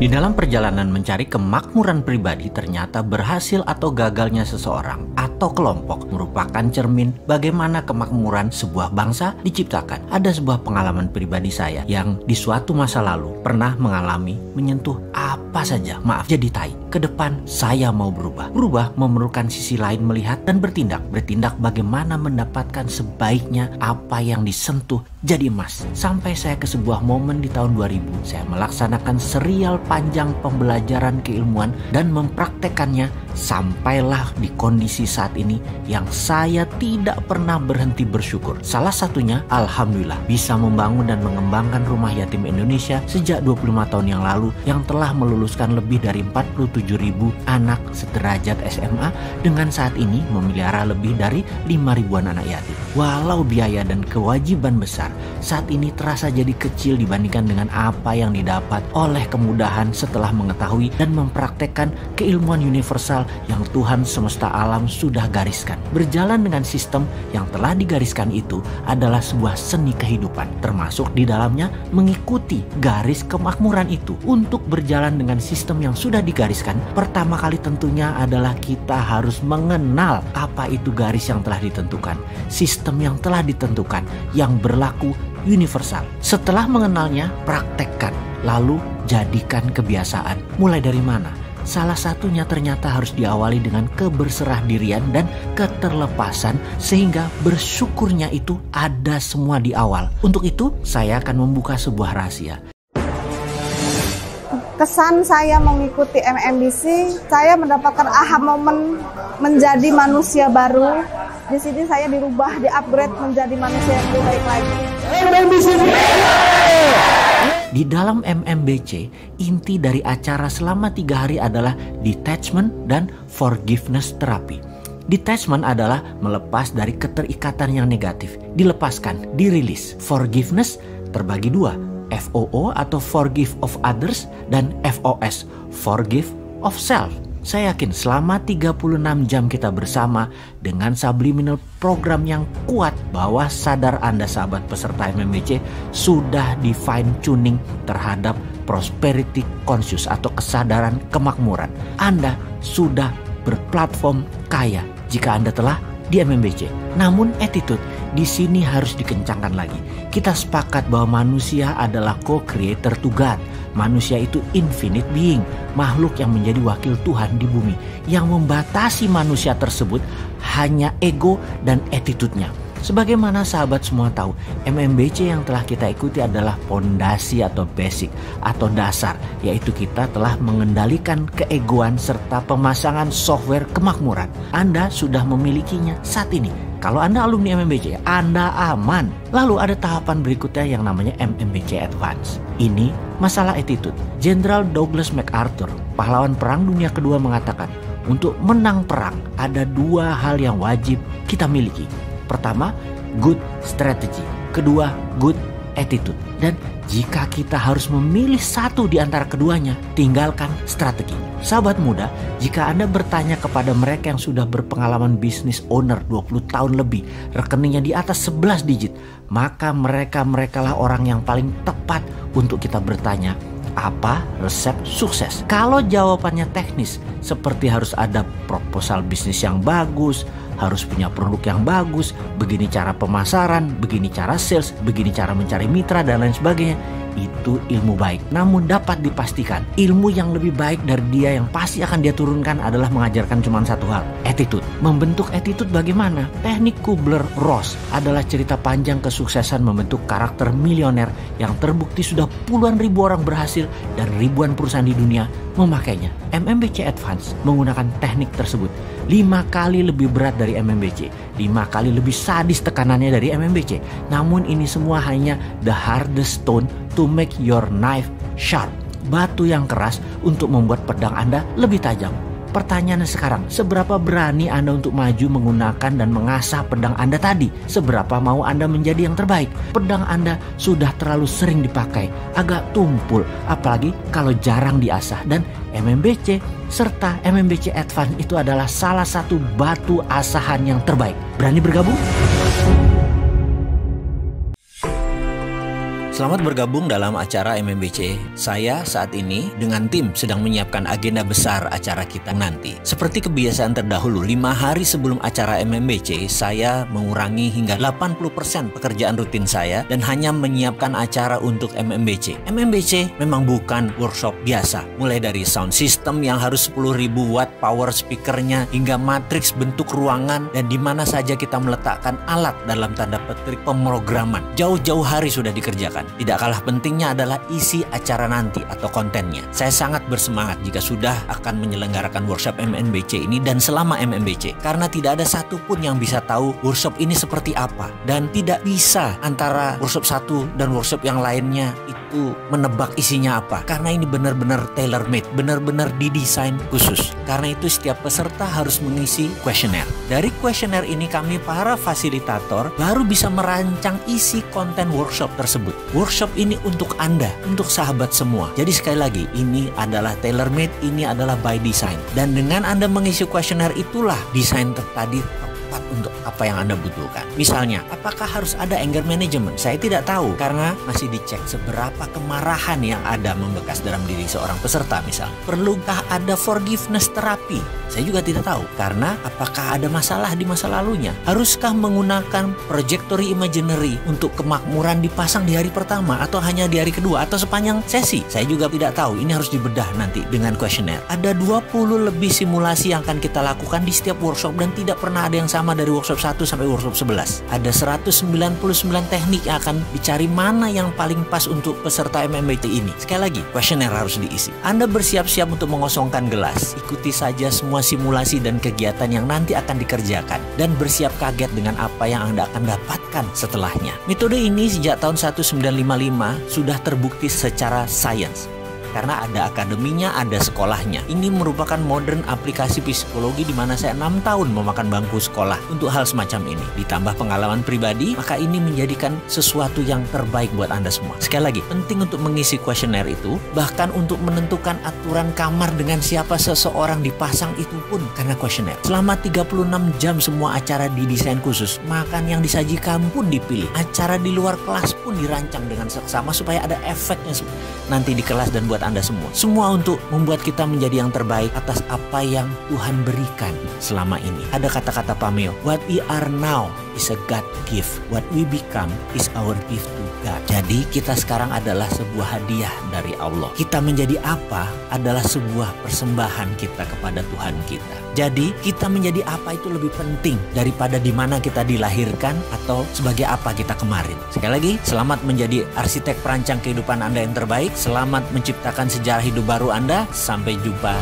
Di dalam perjalanan mencari kemakmuran pribadi, ternyata berhasil atau gagalnya seseorang atau kelompok merupakan cermin bagaimana kemakmuran sebuah bangsa diciptakan. Ada sebuah pengalaman pribadi saya yang di suatu masa lalu pernah mengalami menyentuh apa saja, maaf jadi tai. Ke depan saya mau berubah. Berubah memerlukan sisi lain melihat dan bertindak. Bertindak bagaimana mendapatkan sebaiknya apa yang disentuh jadi emas. Sampai saya ke sebuah momen di tahun 2000, saya melaksanakan serial panjang pembelajaran keilmuan dan mempraktekannya sampailah di kondisi saat ini yang saya tidak pernah berhenti bersyukur. Salah satunya, alhamdulillah, bisa membangun dan mengembangkan Rumah Yatim Indonesia sejak 25 tahun yang lalu yang telah meluluskan lebih dari 47.000 anak sederajat SMA dengan saat ini memelihara lebih dari 5.000-an anak yatim. Walau biaya dan kewajiban besar, saat ini terasa jadi kecil dibandingkan dengan apa yang didapat oleh kemudahan setelah mengetahui dan mempraktekkan keilmuan universal yang Tuhan semesta alam sudah gariskan. Berjalan dengan sistem yang telah digariskan itu adalah sebuah seni kehidupan, termasuk di dalamnya mengikuti garis kemakmuran itu. Untuk berjalan dengan sistem yang sudah digariskan, pertama kali tentunya adalah kita harus mengenal apa itu garis yang telah ditentukan, sistem yang telah ditentukan, yang berlaku universal. Setelah mengenalnya, praktekkan, lalu jadikan kebiasaan. Mulai dari mana? Salah satunya ternyata harus diawali dengan keberserah-dirian dan keterlepasan, sehingga bersyukurnya itu ada semua di awal. Untuk itu, saya akan membuka sebuah rahasia. Kesan saya mengikuti MMBC, saya mendapatkan aha momen menjadi manusia baru. Di sini saya dirubah, di-upgrade menjadi manusia yang lebih baik lagi. Di dalam MMBC, inti dari acara selama 3 hari adalah detachment dan forgiveness therapy. Detachment adalah melepas dari keterikatan yang negatif, dilepaskan, dirilis. Forgiveness terbagi 2, FOO atau forgive of others dan FOS, forgive of self. Saya yakin selama 36 jam kita bersama dengan subliminal program yang kuat, bahwa sadar Anda sahabat peserta MMBC sudah di fine tuning terhadap prosperity conscious atau kesadaran kemakmuran. Anda sudah berplatform kaya jika Anda telah di MMBC. Namun attitude di sini harus dikencangkan lagi. Kita sepakat bahwa manusia adalah co-creator to God. Manusia itu infinite being, makhluk yang menjadi wakil Tuhan di bumi. Yang membatasi manusia tersebut hanya ego dan attitude-nya. Sebagaimana sahabat semua tahu, MMBC yang telah kita ikuti adalah pondasi atau basic atau dasar, yaitu kita telah mengendalikan keegoan serta pemasangan software kemakmuran. Anda sudah memilikinya saat ini. Kalau Anda alumni MMBC, Anda aman. Lalu ada tahapan berikutnya yang namanya MMBC Advance. Ini masalah attitude. Jenderal Douglas MacArthur, pahlawan Perang Dunia Kedua, mengatakan, untuk menang perang ada 2 hal yang wajib kita miliki. Pertama, good strategy. Kedua, good attitude. Dan jika kita harus memilih satu di antara keduanya, tinggalkan strategi. Sahabat muda, jika Anda bertanya kepada mereka yang sudah berpengalaman bisnis owner 20 tahun lebih, rekeningnya di atas 11 digit, maka mereka-merekalah orang yang paling tepat untuk kita bertanya, apa resep sukses? Kalau jawabannya teknis, seperti harus ada proposal bisnis yang bagus, harus punya produk yang bagus, begini cara pemasaran, begini cara sales, begini cara mencari mitra, dan lain sebagainya, itu ilmu baik. Namun dapat dipastikan, ilmu yang lebih baik dari dia yang pasti akan dia turunkan adalah mengajarkan cuma satu hal, attitude. Membentuk attitude bagaimana? Teknik Kubler-Ross adalah cerita panjang kesuksesan membentuk karakter milioner yang terbukti sudah puluhan ribu orang berhasil dan ribuan perusahaan di dunia memakainya. MMBC Advance menggunakan teknik tersebut 5 kali lebih berat dari MMBC, 5 kali lebih sadis tekanannya dari MMBC. Namun ini semua hanya the hardest stone to make your knife sharp. Batu yang keras untuk membuat pedang Anda lebih tajam. Pertanyaannya sekarang, seberapa berani Anda untuk maju menggunakan dan mengasah pedang Anda tadi? Seberapa mau Anda menjadi yang terbaik? Pedang Anda sudah terlalu sering dipakai, agak tumpul, apalagi kalau jarang diasah. Dan MMBC serta MMBC Advance itu adalah salah satu batu asahan yang terbaik. Berani bergabung? Selamat bergabung dalam acara MMBC. Saya saat ini dengan tim sedang menyiapkan agenda besar acara kita nanti. Seperti kebiasaan terdahulu, 5 hari sebelum acara MMBC, saya mengurangi hingga 80% pekerjaan rutin saya dan hanya menyiapkan acara untuk MMBC. MMBC memang bukan workshop biasa. Mulai dari sound system yang harus 10.000 watt power speakernya hingga matriks bentuk ruangan dan di mana saja kita meletakkan alat dalam tanda petik pemrograman. Jauh-jauh hari sudah dikerjakan. Tidak kalah pentingnya adalah isi acara nanti atau kontennya. Saya sangat bersemangat jika sudah akan menyelenggarakan workshop MMBC ini dan selama MMBC. Karena tidak ada satupun yang bisa tahu workshop ini seperti apa. Dan tidak bisa antara workshop satu dan workshop yang lainnya itu menebak isinya apa. Karena ini benar-benar tailor made, benar-benar didesain khusus. Karena itu setiap peserta harus mengisi kuesioner. Dari kuesioner ini kami para fasilitator baru bisa merancang isi konten workshop tersebut. Workshop ini untuk Anda, untuk sahabat semua. Jadi sekali lagi, ini adalah tailor made, ini adalah by design. Dan dengan Anda mengisi kuesioner itulah desain tadi tepat untuk apa yang Anda butuhkan. Misalnya, apakah harus ada anger management? Saya tidak tahu karena masih dicek seberapa kemarahan yang ada membekas dalam diri seorang peserta misalnya. Perlukah ada forgiveness terapi? Saya juga tidak tahu karena apakah ada masalah di masa lalunya? Haruskah menggunakan trajectory imaginary untuk kemakmuran dipasang di hari pertama atau hanya di hari kedua atau sepanjang sesi? Saya juga tidak tahu. Ini harus dibedah nanti dengan kuesioner. Ada 20 lebih simulasi yang akan kita lakukan di setiap workshop dan tidak pernah ada yang sama dari workshop 1 sampai workshop 11. Ada 199 teknik yang akan dicari mana yang paling pas untuk peserta MMBC ini. Sekali lagi, kuesioner harus diisi. Anda bersiap-siap untuk mengosongkan gelas. Ikuti saja semua simulasi dan kegiatan yang nanti akan dikerjakan dan bersiap kaget dengan apa yang Anda akan dapatkan setelahnya. Metode ini sejak tahun 1955 sudah terbukti secara sains. Karena ada akademinya, ada sekolahnya. Ini merupakan modern aplikasi psikologi di mana saya 6 tahun memakan bangku sekolah untuk hal semacam ini. Ditambah pengalaman pribadi, maka ini menjadikan sesuatu yang terbaik buat Anda semua. Sekali lagi, penting untuk mengisi kuesioner itu, bahkan untuk menentukan aturan kamar dengan siapa seseorang dipasang itu pun karena kuesioner. Selama 36 jam semua acara didesain khusus, makan yang disajikan pun dipilih. Acara di luar kelas pun dirancang dengan seksama supaya ada efeknya nanti di kelas dan buat Anda semua. Semua untuk membuat kita menjadi yang terbaik atas apa yang Tuhan berikan selama ini. Ada kata-kata Pameo, what we are now is a God gift. What we become is our gift to God. Jadi kita sekarang adalah sebuah hadiah dari Allah. Kita menjadi apa adalah sebuah persembahan kita kepada Tuhan kita. Jadi kita menjadi apa itu lebih penting daripada di mana kita dilahirkan atau sebagai apa kita kemarin. Sekali lagi, selamat menjadi arsitek perancang kehidupan Anda yang terbaik. Selamat menciptakan sejarah hidup baru Anda. Sampai jumpa.